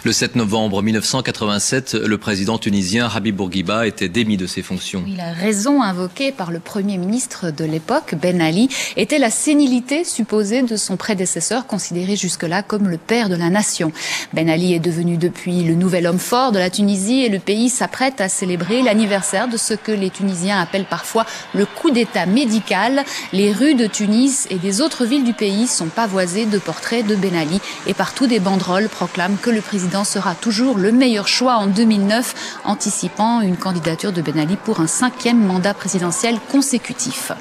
Le 7 novembre 1987, le président tunisien Habib Bourguiba était démis de ses fonctions. Oui, la raison invoquée par le Premier ministre de l'époque, Ben Ali, était la sénilité supposée de son prédécesseur, considéré jusque-là comme le père de la nation. Ben Ali est devenu depuis le nouvel homme fort de la Tunisie et le pays s'apprête à célébrer l'anniversaire de ce que les Tunisiens appellent parfois le coup d'État médical. Les rues de Tunis et des autres villes du pays sont pavoisées de portraits de Ben Ali et partout des banderoles proclament que le président sera toujours le meilleur choix en 2009, anticipant une candidature de Ben Ali pour un 5e mandat présidentiel consécutif.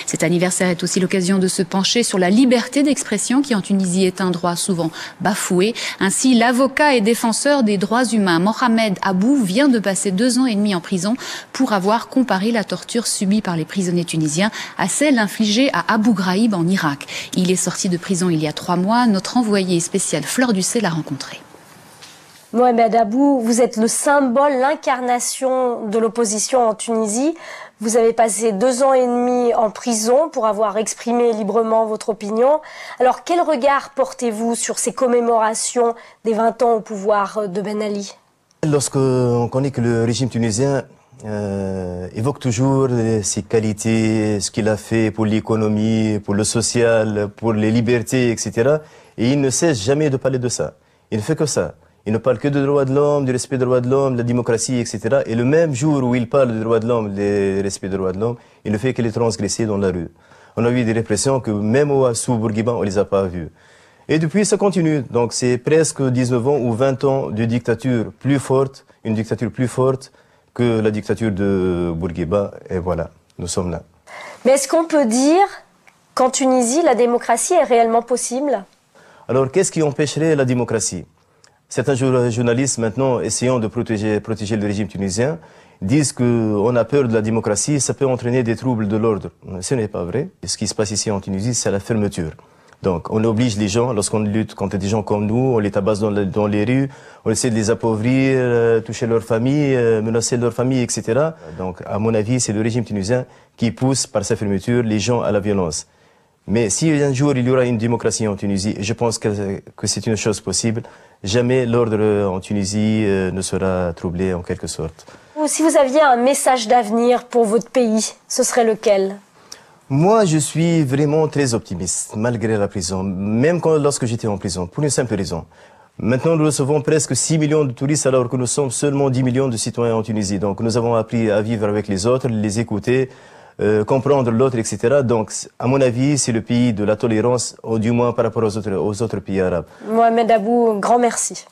Cet anniversaire est aussi l'occasion de se pencher sur la liberté d'expression qui en Tunisie est un droit souvent bafoué. Ainsi, l'avocat et défenseur des droits humains Mohamed Abou vient de passer 2 ans et demi en prison pour avoir comparé la torture subie par les prisonniers tunisiens à celle infligée à Abu Ghraib en Irak. Il est sorti de prison il y a 3 mois. Notre envoyé spécial Fleur Ducé l'a rencontré. Mohamed Abou, vous êtes le symbole, l'incarnation de l'opposition en Tunisie. Vous avez passé 2 ans et demi en prison pour avoir exprimé librement votre opinion. Alors, quel regard portez-vous sur ces commémorations des 20 ans au pouvoir de Ben Ali? Lorsqu'on connaît que le régime tunisien évoque toujours ses qualités, ce qu'il a fait pour l'économie, pour le social, pour les libertés, etc. Et il ne cesse jamais de parler de ça. Il ne fait que ça. Il ne parle que des droits de l'homme, du respect des droits de l'homme, de la démocratie, etc. Et le même jour où il parle des droits de l'homme, du respect des droits de l'homme, il ne fait que les transgresser dans la rue. On a vu des répressions que même sous Bourguiba, on ne les a pas vues. Et depuis, ça continue. Donc c'est presque 19 ans ou 20 ans de dictature plus forte, une dictature plus forte que la dictature de Bourguiba. Et voilà, nous sommes là. Mais est-ce qu'on peut dire qu'en Tunisie, la démocratie est réellement possible? Alors, qu'est-ce qui empêcherait la démocratie? Certains journalistes, maintenant, essayant de protéger le régime tunisien, disent qu'on a peur de la démocratie, ça peut entraîner des troubles de l'ordre. Ce n'est pas vrai. Ce qui se passe ici en Tunisie, c'est la fermeture. Donc, on oblige les gens, lorsqu'on lutte contre des gens comme nous, on les tabasse dans les rues, on essaie de les appauvrir, toucher leur famille, menacer leur famille, etc. Donc, à mon avis, c'est le régime tunisien qui pousse, par sa fermeture, les gens à la violence. Mais si un jour il y aura une démocratie en Tunisie, et je pense que c'est une chose possible, jamais l'ordre en Tunisie ne sera troublé en quelque sorte. Si vous aviez un message d'avenir pour votre pays, ce serait lequel? Moi, je suis vraiment très optimiste, malgré la prison, même lorsque j'étais en prison, pour une simple raison. Maintenant, nous recevons presque 6 millions de touristes alors que nous sommes seulement 10 millions de citoyens en Tunisie. Donc nous avons appris à vivre avec les autres, les écouter, comprendre l'autre, etc. Donc, à mon avis, c'est le pays de la tolérance, du moins par rapport aux autres pays arabes. Mohamed Abou, grand merci.